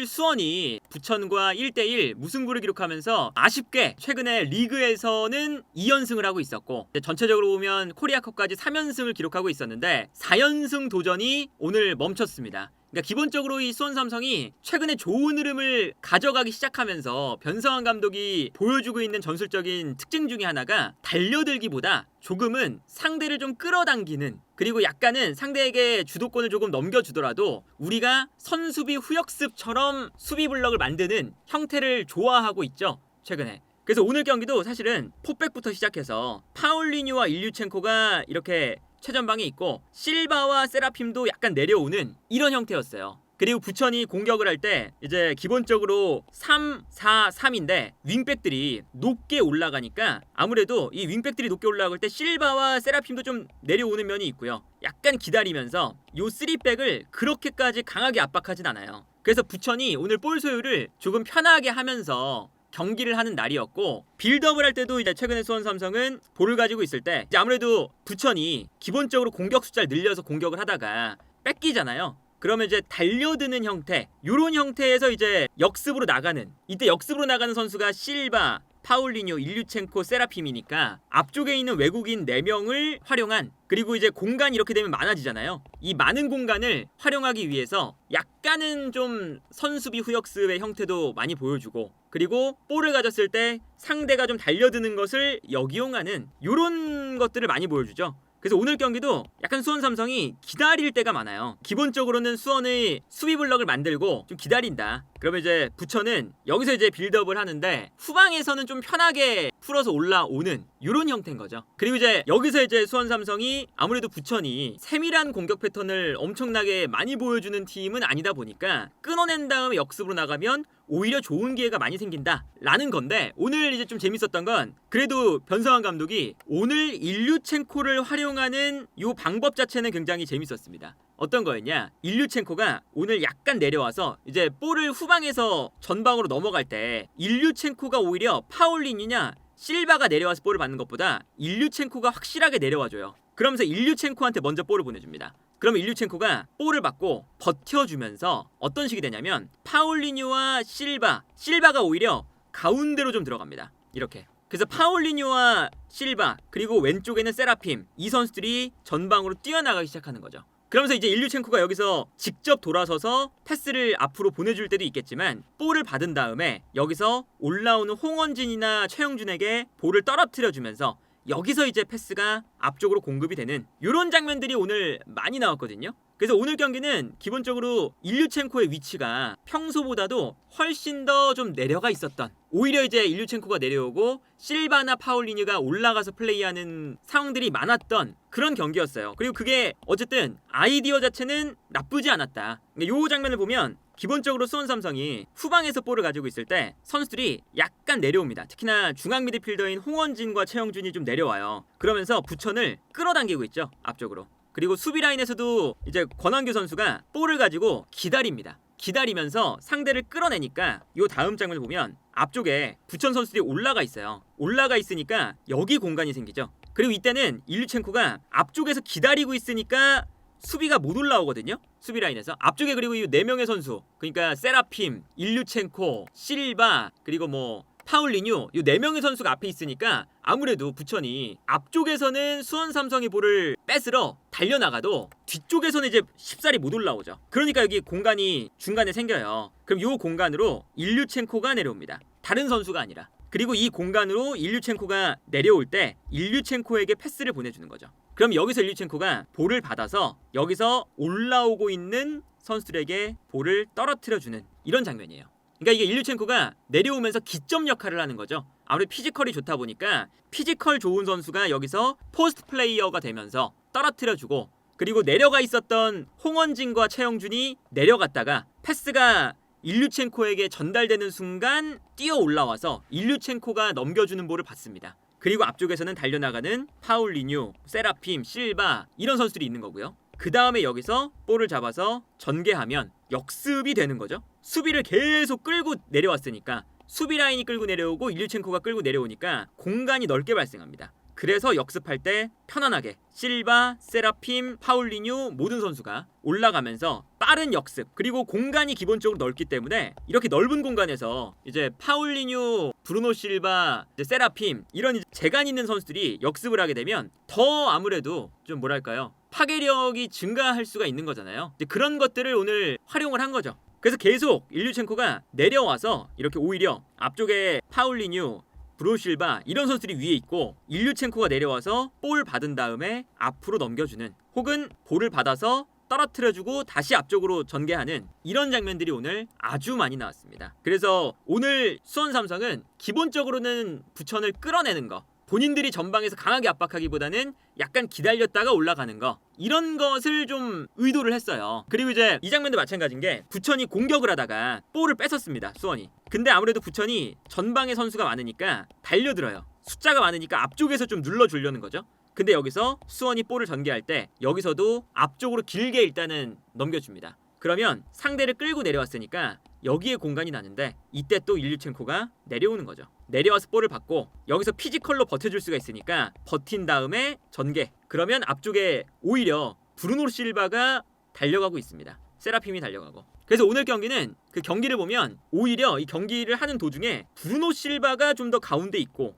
수원이 부천과 1대1 무승부를 기록하면서 아쉽게 최근에 리그에서는 2연승을 하고 있었고 전체적으로 보면 코리아컵까지 3연승을 기록하고 있었는데 4연승 도전이 오늘 멈췄습니다. 그러니까 기본적으로 이 수원 삼성이 최근에 좋은 흐름을 가져가기 시작하면서 변성환 감독이 보여주고 있는 전술적인 특징 중에 하나가 달려들기보다 조금은 상대를 좀 끌어당기는, 그리고 약간은 상대에게 주도권을 조금 넘겨주더라도 우리가 선수비 후역습처럼 수비 블럭을 만드는 형태를 좋아하고 있죠, 최근에. 그래서 오늘 경기도 사실은 포백부터 시작해서 파울리뉴와 일류첸코가 이렇게 최전방에 있고 실바와 세라핌도 약간 내려오는 이런 형태였어요. 그리고 부천이 공격을 할 때 이제 기본적으로 3-4-3인데 윙백들이 높게 올라가니까 아무래도 이 윙백들이 높게 올라갈 때 실바와 세라핌도 좀 내려오는 면이 있고요. 약간 기다리면서 요 3백을 그렇게까지 강하게 압박하진 않아요. 그래서 부천이 오늘 볼 소유를 조금 편하게 하면서 경기를 하는 날이었고, 빌드업을 할 때도 이제 최근에 수원 삼성은 볼을 가지고 있을 때 이제 아무래도 부천이 기본적으로 공격 숫자를 늘려서 공격을 하다가 뺏기잖아요. 그러면 이제 달려드는 형태, 요런 형태에서 이제 역습으로 나가는, 이때 역습으로 나가는 선수가 실바, 파울리뉴, 일류첸코, 세라핌이니까 앞쪽에 있는 외국인 4명을 활용한, 그리고 이제 공간이 이렇게 되면 많아지잖아요. 이 많은 공간을 활용하기 위해서 약간은 좀 선수비 후역습의 형태도 많이 보여주고, 그리고 볼을 가졌을 때 상대가 좀 달려드는 것을 역이용하는 요런 것들을 많이 보여주죠. 그래서 오늘 경기도 약간 수원 삼성이 기다릴 때가 많아요. 기본적으로는 수원의 수비 블럭을 만들고 좀 기다린다. 그러면 이제 부천은 여기서 이제 빌드업을 하는데 후방에서는 좀 편하게 풀어서 올라오는 이런 형태인 거죠. 그리고 이제 여기서 이제 수원 삼성이 아무래도 부천이 세밀한 공격 패턴을 엄청나게 많이 보여주는 팀은 아니다 보니까 끊어낸 다음에 역습으로 나가면 오히려 좋은 기회가 많이 생긴다라는 건데, 오늘 이제 좀 재밌었던 건 그래도 변성환 감독이 오늘 일류첸코를 활용하는 이 방법 자체는 굉장히 재밌었습니다. 어떤 거였냐? 일류첸코가 오늘 약간 내려와서 이제 볼을 후방에서 전방으로 넘어갈 때 일류첸코가 오히려 파울리뉴냐 실바가 내려와서 볼을 받는 것보다 일류첸코가 확실하게 내려와줘요. 그러면서 일류첸코한테 먼저 볼을 보내줍니다. 그러면 일류첸코가 볼을 받고 버텨주면서 어떤 식이 되냐면 파울리뉴와 실바가 오히려 가운데로 좀 들어갑니다. 이렇게. 그래서 파울리뉴와 실바, 그리고 왼쪽에는 세라핌, 이 선수들이 전방으로 뛰어나가기 시작하는 거죠. 그러면서 이제 일류첸코가 여기서 직접 돌아서서 패스를 앞으로 보내줄 때도 있겠지만, 볼을 받은 다음에 여기서 올라오는 홍원진이나 최영준에게 볼을 떨어뜨려주면서 여기서 이제 패스가 앞쪽으로 공급이 되는 이런 장면들이 오늘 많이 나왔거든요. 그래서 오늘 경기는 기본적으로 일류첸코의 위치가 평소보다도 훨씬 더 좀 내려가 있었던, 오히려 이제 일류첸코가 내려오고 실바나 파울리뉴가 올라가서 플레이하는 상황들이 많았던 그런 경기였어요. 그리고 그게 어쨌든 아이디어 자체는 나쁘지 않았다. 이 장면을 보면 기본적으로 수원 삼성이 후방에서 볼을 가지고 있을 때 선수들이 약간 내려옵니다. 특히나 중앙 미드필더인 홍원진과 최영준이 좀 내려와요. 그러면서 부천을 끌어당기고 있죠, 앞쪽으로. 그리고 수비 라인에서도 이제 권한규 선수가 볼을 가지고 기다립니다. 기다리면서 상대를 끌어내니까 요 다음 장면을 보면 앞쪽에 부천 선수들이 올라가 있어요. 올라가 있으니까 여기 공간이 생기죠. 그리고 이때는 일류첸코가 앞쪽에서 기다리고 있으니까 수비가 못 올라오거든요, 수비 라인에서. 앞쪽에 그리고 이 4명의 선수, 그러니까 세라핌, 일류첸코, 실바, 그리고 뭐 파울리뉴, 이 4명의 선수가 앞에 있으니까 아무래도 부천이 앞쪽에서는 수원 삼성이 볼을 뺏으러 달려나가도 뒤쪽에서는 이제 쉽사리 못 올라오죠. 그러니까 여기 공간이 중간에 생겨요. 그럼 이 공간으로 일류첸코가 내려옵니다. 다른 선수가 아니라. 그리고 이 공간으로 일류첸코가 내려올 때 일류첸코에게 패스를 보내주는 거죠. 그럼 여기서 일류첸코가 볼을 받아서 여기서 올라오고 있는 선수들에게 볼을 떨어뜨려주는 이런 장면이에요. 그러니까 이게 일류첸코가 내려오면서 기점 역할을 하는 거죠. 아무래도 피지컬이 좋다 보니까 피지컬 좋은 선수가 여기서 포스트 플레이어가 되면서 떨어뜨려주고, 그리고 내려가 있었던 홍원진과 최영준이 내려갔다가 패스가 일류첸코에게 전달되는 순간 뛰어 올라와서 일류첸코가 넘겨주는 볼을 받습니다. 그리고 앞쪽에서는 달려나가는 파울리뉴, 세라핌, 실바 이런 선수들이 있는 거고요. 그 다음에 여기서 볼을 잡아서 전개하면 역습이 되는 거죠. 수비를 계속 끌고 내려왔으니까 수비 라인이 끌고 내려오고 일류첸코가 끌고 내려오니까 공간이 넓게 발생합니다. 그래서 역습할 때 편안하게 실바, 세라핌, 파울리뉴 모든 선수가 올라가면서 빠른 역습 그리고 공간이 기본적으로 넓기 때문에 이렇게 넓은 공간에서 이제 파울리뉴, 브루노 실바, 이제 세라핌 이런 이제 재간 있는 선수들이 역습을 하게 되면 더 아무래도 좀 뭐랄까요? 파괴력이 증가할 수가 있는 거잖아요. 이제 그런 것들을 오늘 활용을 한 거죠. 그래서 계속 일류첸코가 내려와서 이렇게 오히려 앞쪽에 파울리뉴, 브로실바 이런 선수들이 위에 있고 일류첸코가 내려와서 볼 받은 다음에 앞으로 넘겨주는 혹은 볼을 받아서 떨어뜨려주고 다시 앞쪽으로 전개하는 이런 장면들이 오늘 아주 많이 나왔습니다. 그래서 오늘 수원 삼성은 기본적으로는 부천을 끌어내는 거 본인들이 전방에서 강하게 압박하기보다는 약간 기다렸다가 올라가는 거 이런 것을 좀 의도를 했어요. 그리고 이제 이 장면도 마찬가지인 게 부천이 공격을 하다가 볼을 뺏었습니다. 수원이. 근데 아무래도 부천이 전방에 선수가 많으니까 달려들어요. 숫자가 많으니까 앞쪽에서 좀 눌러주려는 거죠. 근데 여기서 수원이 볼을 전개할 때 여기서도 앞쪽으로 길게 일단은 넘겨줍니다. 그러면 상대를 끌고 내려왔으니까 여기에 공간이 나는데 이때 또 일류첸코가 내려오는 거죠. 내려와서 볼을 받고 여기서 피지컬로 버텨줄 수가 있으니까 버틴 다음에 전개. 그러면 앞쪽에 오히려 브루노 실바가 달려가고 있습니다. 세라핌이 달려가고. 그래서 오늘 경기는 그 경기를 보면 오히려 이 경기를 하는 도중에 브루노 실바가 좀 더 가운데 있고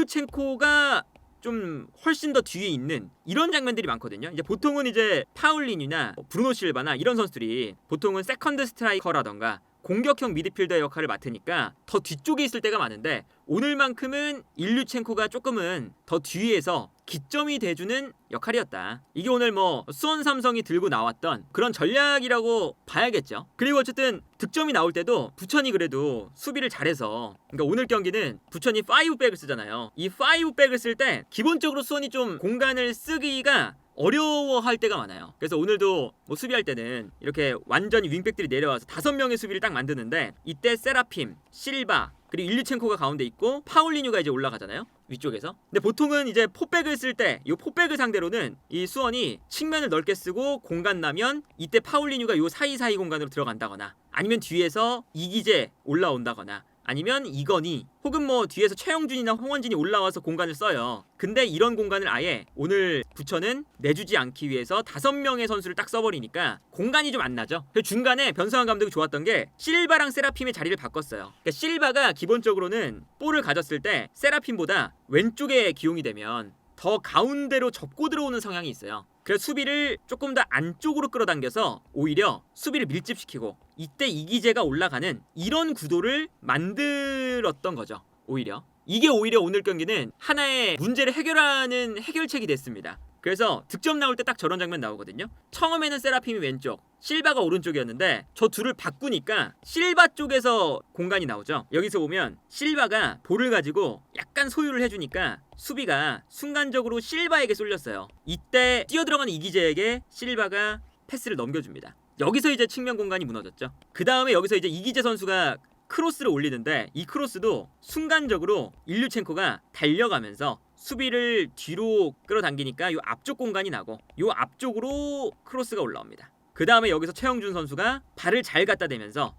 일류첸코가 좀 훨씬 더 뒤에 있는 이런 장면들이 많거든요. 이제 보통은 이제 파울리뉴나 브루노 실바나 이런 선수들이 보통은 세컨드 스트라이커라던가 공격형 미드필더의 역할을 맡으니까 더 뒤쪽에 있을 때가 많은데 오늘만큼은 일류첸코가 조금은 더 뒤에서 기점이 돼주는 역할이었다. 이게 오늘 뭐 수원 삼성이 들고 나왔던 그런 전략이라고 봐야겠죠. 그리고 어쨌든 득점이 나올 때도 부천이 그래도 수비를 잘해서 그러니까 오늘 경기는 부천이 5백을 쓰잖아요. 이 5백을 쓸 때 기본적으로 수원이 좀 공간을 쓰기가 어려워할 때가 많아요. 그래서 오늘도 뭐 수비할 때는 이렇게 완전히 윙백들이 내려와서 5명의 수비를 딱 만드는데 이때 세라핌, 실바 그리고 일류첸코가 가운데 있고 파울리뉴가 이제 올라가잖아요. 위쪽에서. 근데 보통은 이제 포백을 쓸 때 이 포백을 상대로는 이 수원이 측면을 넓게 쓰고 공간 나면 이때 파울리뉴가 요 사이사이 공간으로 들어간다거나 아니면 뒤에서 이기재 올라온다거나 아니면 이건희 혹은 뭐 뒤에서 최영준이나 홍원진이 올라와서 공간을 써요. 근데 이런 공간을 아예 오늘 부천은 내주지 않기 위해서 5명의 선수를 딱 써버리니까 공간이 좀 안 나죠. 그래서 중간에 변성환 감독이 좋았던 게 실바랑 세라핌의 자리를 바꿨어요. 그러니까 실바가 기본적으로는 볼을 가졌을 때 세라핌보다 왼쪽에 기용이 되면 더 가운데로 접고 들어오는 성향이 있어요. 그래서 수비를 조금 더 안쪽으로 끌어당겨서 오히려 수비를 밀집시키고 이때 이기재가 올라가는 이런 구도를 만들었던 거죠. 오히려 이게 오히려 오늘 경기는 하나의 문제를 해결하는 해결책이 됐습니다. 그래서 득점 나올 때 딱 저런 장면 나오거든요. 처음에는 세라핌이 왼쪽, 실바가 오른쪽이었는데 저 둘을 바꾸니까 실바 쪽에서 공간이 나오죠. 여기서 보면 실바가 볼을 가지고 약간 소유를 해주니까 수비가 순간적으로 실바에게 쏠렸어요. 이때 뛰어들어가는 이기재에게 실바가 패스를 넘겨줍니다. 여기서 이제 측면 공간이 무너졌죠. 그 다음에 여기서 이제 이기재 선수가 크로스를 올리는데 이 크로스도 순간적으로 일류첸코가 달려가면서 수비를 뒤로 끌어당기니까 요 앞쪽 공간이 나고 요 앞쪽으로 크로스가 올라옵니다. 그 다음에 여기서 최영준 선수가 발을 잘 갖다 대면서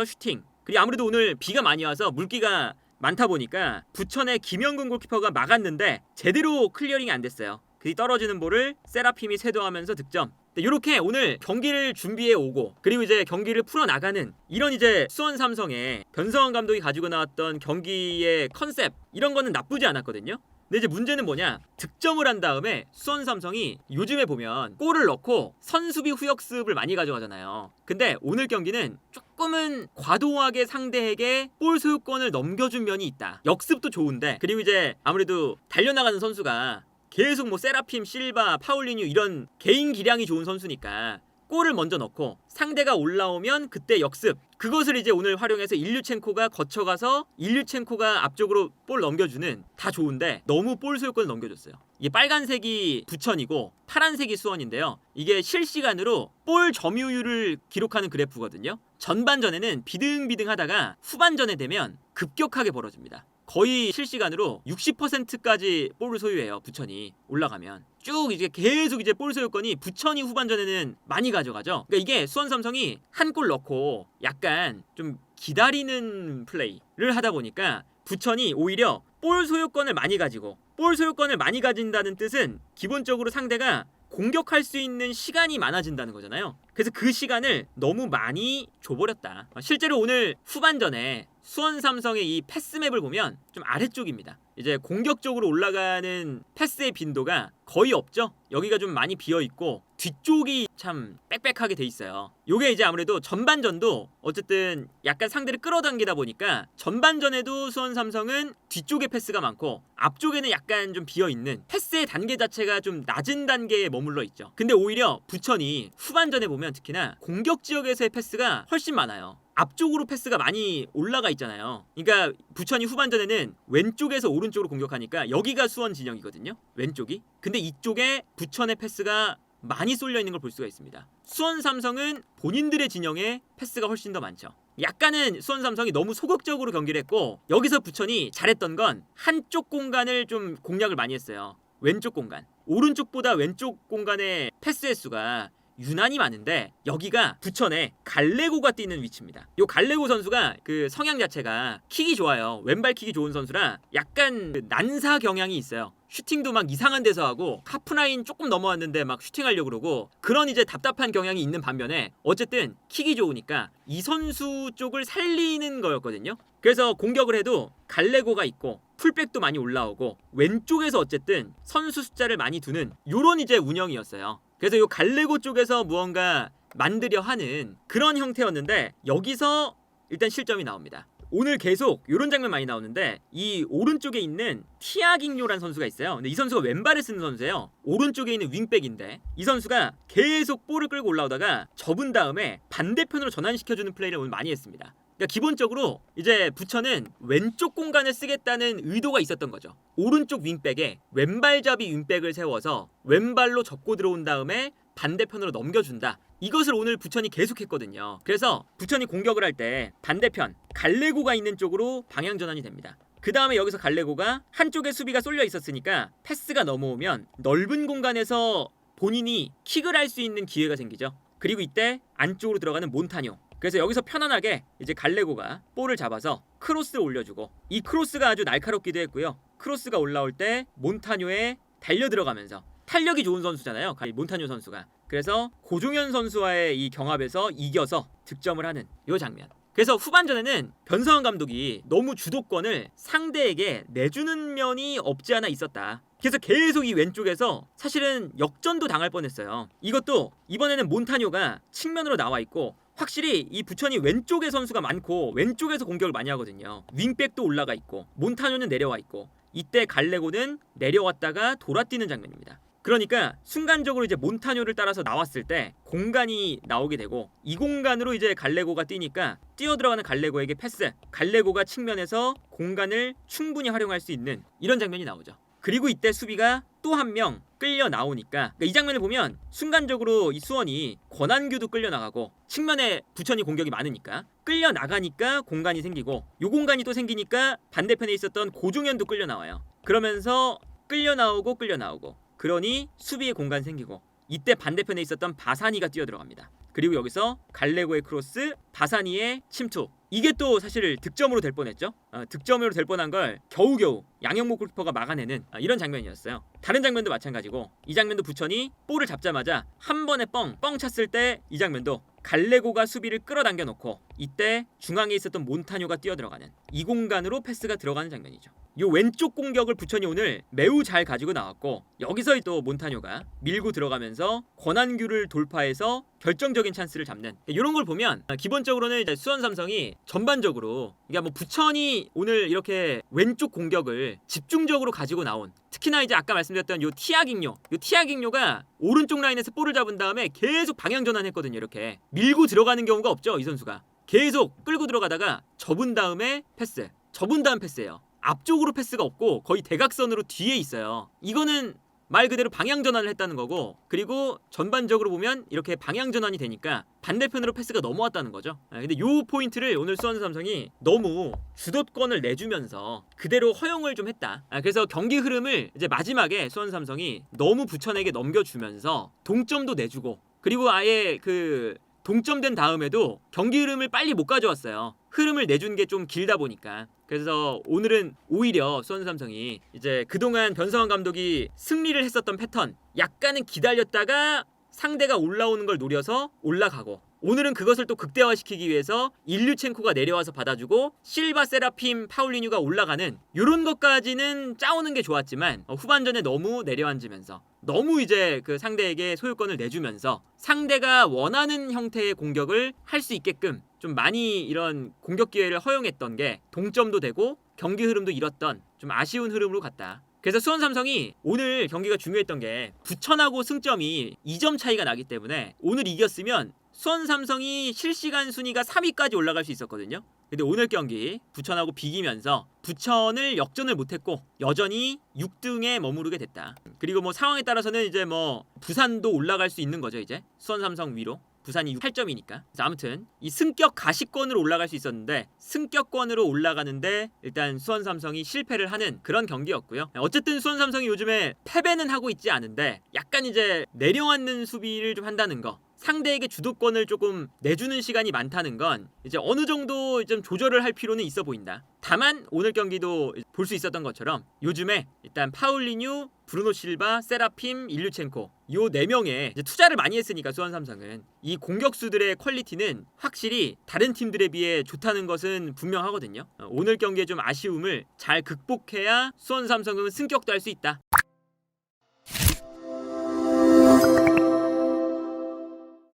슈팅. 그리고 아무래도 오늘 비가 많이 와서 물기가 많다 보니까 부천의 김영근 골키퍼가 막았는데 제대로 클리어링이 안 됐어요. 그 떨어지는 볼을 세라핌이 세도하면서 득점. 이렇게 오늘 경기를 준비해 오고 그리고 이제 경기를 풀어나가는 이런 이제 수원 삼성의 변성환 감독이 가지고 나왔던 경기의 컨셉 이런 거는 나쁘지 않았거든요. 근데 이제 문제는 뭐냐? 득점을 한 다음에 수원 삼성이 요즘에 보면 골을 넣고 선수비 후역습을 많이 가져가잖아요. 근데 오늘 경기는 조금은 과도하게 상대에게 볼 소유권을 넘겨준 면이 있다. 역습도 좋은데 그리고 이제 아무래도 달려나가는 선수가 계속 뭐 세라핌, 실바, 파울리뉴 이런 개인 기량이 좋은 선수니까 골을 먼저 넣고 상대가 올라오면 그때 역습 그것을 이제 오늘 활용해서 일류첸코가 거쳐가서 일류첸코가 앞쪽으로 볼 넘겨주는 다 좋은데 너무 볼 소유권을 넘겨줬어요. 이게 빨간색이 부천이고 파란색이 수원인데요. 이게 실시간으로 볼 점유율을 기록하는 그래프거든요. 전반전에는 비등비등하다가 후반전에 되면 급격하게 벌어집니다. 거의 실시간으로 60%까지 볼을 소유해요. 부천이 올라가면 쭉 이제 계속 이제 볼 소유권이 부천이 후반전에는 많이 가져가죠. 그러니까 이게 수원 삼성이 한 골 넣고 약간 좀 기다리는 플레이를 하다 보니까 부천이 오히려 볼 소유권을 많이 가지고 볼 소유권을 많이 가진다는 뜻은 기본적으로 상대가 공격할 수 있는 시간이 많아진다는 거잖아요. 그래서 그 시간을 너무 많이 줘버렸다. 실제로 오늘 후반전에 수원 삼성의 이 패스맵을 보면 좀 아래쪽입니다. 이제 공격적으로 올라가는 패스의 빈도가 거의 없죠. 여기가 좀 많이 비어있고 뒤쪽이 참 빽빽하게 돼 있어요. 요게 이제 아무래도 전반전도 어쨌든 약간 상대를 끌어당기다 보니까 전반전에도 수원 삼성은 뒤쪽에 패스가 많고 앞쪽에는 약간 좀 비어있는 패스의 단계 자체가 좀 낮은 단계에 머물러 있죠. 근데 오히려 부천이 후반전에 보면 특히나 공격 지역에서의 패스가 훨씬 많아요. 앞쪽으로 패스가 많이 올라가 있잖아요. 그러니까 부천이 후반전에는 왼쪽에서 오른쪽으로 공격하니까 여기가 수원 진영이거든요. 왼쪽이. 근데 이쪽에 부천의 패스가 많이 쏠려 있는 걸 볼 수가 있습니다. 수원 삼성은 본인들의 진영에 패스가 훨씬 더 많죠. 약간은 수원 삼성이 너무 소극적으로 경기를 했고 여기서 부천이 잘했던 건 한쪽 공간을 좀 공략을 많이 했어요. 왼쪽 공간. 오른쪽보다 왼쪽 공간의 패스 횟수가 유난히 많은데 여기가 부천에 갈레고가 뛰는 위치입니다. 요 갈레고 선수가 그 성향 자체가 킥이 좋아요. 왼발 킥이 좋은 선수라 약간 그 난사 경향이 있어요. 슈팅도 막 이상한 데서 하고 하프라인 조금 넘어왔는데 막 슈팅하려고 그러고 그런 이제 답답한 경향이 있는 반면에 어쨌든 킥이 좋으니까 이 선수 쪽을 살리는 거였거든요. 그래서 공격을 해도 갈레고가 있고 풀백도 많이 올라오고 왼쪽에서 어쨌든 선수 숫자를 많이 두는 요런 이제 운영이었어요. 그래서 요 갈레고 쪽에서 무언가 만들려 하는 그런 형태였는데 여기서 일단 실점이 나옵니다. 오늘 계속 이런 장면 많이 나오는데 이 오른쪽에 있는 티아깅요라는 선수가 있어요. 근데 이 선수가 왼발을 쓰는 선수예요. 오른쪽에 있는 윙백인데 이 선수가 계속 볼을 끌고 올라오다가 접은 다음에 반대편으로 전환시켜주는 플레이를 오늘 많이 했습니다. 그러니까 기본적으로 이제 부천은 왼쪽 공간을 쓰겠다는 의도가 있었던 거죠. 오른쪽 윙백에 왼발잡이 윙백을 세워서 왼발로 접고 들어온 다음에 반대편으로 넘겨준다. 이것을 오늘 부천이 계속했거든요. 그래서 부천이 공격을 할 때 반대편 갈레고가 있는 쪽으로 방향 전환이 됩니다. 그 다음에 여기서 갈레고가 한쪽에 수비가 쏠려 있었으니까 패스가 넘어오면 넓은 공간에서 본인이 킥을 할 수 있는 기회가 생기죠. 그리고 이때 안쪽으로 들어가는 몬타뇨. 그래서 여기서 편안하게 이제 갈레고가 볼을 잡아서 크로스를 올려주고 이 크로스가 아주 날카롭기도 했고요. 크로스가 올라올 때 몬타뇨에 달려 들어가면서 탄력이 좋은 선수잖아요. 몬타뇨 선수가. 그래서 고종현 선수와의 이 경합에서 이겨서 득점을 하는 이 장면. 그래서 후반전에는 변성환 감독이 너무 주도권을 상대에게 내주는 면이 없지 않아 있었다. 그래서 계속 이 왼쪽에서 사실은 역전도 당할 뻔했어요. 이것도 이번에는 몬타뇨가 측면으로 나와 있고 확실히 이 부천이 왼쪽에 선수가 많고 왼쪽에서 공격을 많이 하거든요. 윙백도 올라가 있고 몬타뇨는 내려와 있고 이때 갈레고는 내려왔다가 돌아뛰는 장면입니다. 그러니까 순간적으로 이제 몬타뇨를 따라서 나왔을 때 공간이 나오게 되고 이 공간으로 이제 갈레고가 뛰니까 뛰어들어가는 갈레고에게 패스, 갈레고가 측면에서 공간을 충분히 활용할 수 있는 이런 장면이 나오죠. 그리고 이때 수비가 또 한 명 끌려 나오니까 그러니까 이 장면을 보면 순간적으로 이 수원이 권한규도 끌려 나가고 측면에 부천이 공격이 많으니까 끌려 나가니까 공간이 생기고 요 공간이 또 생기니까 반대편에 있었던 고종현도 끌려 나와요. 그러면서 끌려 나오고 그러니 수비에 공간 생기고 이때 반대편에 있었던 바사니가 뛰어들어갑니다. 그리고 여기서 갈레고의 크로스, 바사니의 침투. 이게 또 사실 득점으로 될 뻔했죠. 득점으로 될 뻔한 걸 겨우겨우 양영목 골키퍼가 막아내는 이런 장면이었어요. 다른 장면도 마찬가지고 이 장면도 부천이 볼을 잡자마자 한 번에 뻥 찼을 때 이 장면도 갈레고가 수비를 끌어당겨 놓고 이때 중앙에 있었던 몬타뇨가 뛰어들어가는 이 공간으로 패스가 들어가는 장면이죠. 이 왼쪽 공격을 부천이 오늘 매우 잘 가지고 나왔고 여기서 또 몬타뇨가 밀고 들어가면서 권한규를 돌파해서 결정적인 찬스를 잡는 이런 걸 보면 기본적으로는 이제 수원 삼성이 전반적으로 그러니까 뭐 부천이 오늘 이렇게 왼쪽 공격을 집중적으로 가지고 나온 특히나 이제 아까 말씀드렸던 요 티아깅요가 오른쪽 라인에서 볼을 잡은 다음에 계속 방향 전환했거든요. 이렇게 밀고 들어가는 경우가 없죠. 이 선수가 계속 끌고 들어가다가 접은 다음에 패스, 접은 다음 패스예요. 앞쪽으로 패스가 없고 거의 대각선으로 뒤에 있어요. 이거는 말 그대로 방향 전환을 했다는 거고 그리고 전반적으로 보면 이렇게 방향 전환이 되니까 반대편으로 패스가 넘어왔다는 거죠. 근데 요 포인트를 오늘 수원 삼성이 너무 주도권을 내주면서 그대로 허용을 좀 했다. 그래서 경기 흐름을 이제 마지막에 수원 삼성이 너무 부천에게 넘겨주면서 동점도 내주고 그리고 아예 그 동점된 다음에도 경기 흐름을 빨리 못 가져왔어요. 흐름을 내준 게 좀 길다 보니까. 그래서 오늘은 오히려 수원삼성이 이제 그동안 변성환 감독이 승리를 했었던 패턴, 약간은 기다렸다가 상대가 올라오는 걸 노려서 올라가고, 오늘은 그것을 또 극대화시키기 위해서 일류첸코가 내려와서 받아주고 실바, 세라핌, 파울리뉴가 올라가는 이런 것까지는 짜오는 게 좋았지만 후반전에 너무 내려앉으면서 너무 이제 그 상대에게 소유권을 내주면서 상대가 원하는 형태의 공격을 할 수 있게끔 좀 많이 이런 공격 기회를 허용했던 게 동점도 되고 경기 흐름도 잃었던 좀 아쉬운 흐름으로 갔다. 그래서 수원삼성이 오늘 경기가 중요했던 게 부천하고 승점이 2점 차이가 나기 때문에 오늘 이겼으면 수원삼성이 실시간 순위가 3위까지 올라갈 수 있었거든요. 근데 오늘 경기 부천하고 비기면서 부천을 역전을 못했고 여전히 6등에 머무르게 됐다. 그리고 뭐 상황에 따라서는 이제 뭐 부산도 올라갈 수 있는 거죠. 이제 수원삼성 위로. 부산이 8점이니까. 그래서 아무튼 이 승격 가시권으로 올라갈 수 있었는데 승격권으로 올라가는데 일단 수원삼성이 실패를 하는 그런 경기였고요. 어쨌든 수원삼성이 요즘에 패배는 하고 있지 않은데 약간 이제 내려앉는 수비를 좀 한다는 거, 상대에게 주도권을 조금 내주는 시간이 많다는 건 이제 어느 정도 좀 조절을 할 필요는 있어 보인다. 다만 오늘 경기도 볼 수 있었던 것처럼 요즘에 일단 파울리뉴, 브루노 실바, 세라핌, 일류첸코 요 4명에 투자를 많이 했으니까 수원삼성은 이 공격수들의 퀄리티는 확실히 다른 팀들에 비해 좋다는 것은 분명하거든요. 오늘 경기의 좀 아쉬움을 잘 극복해야 수원삼성은 승격도 할 수 있다.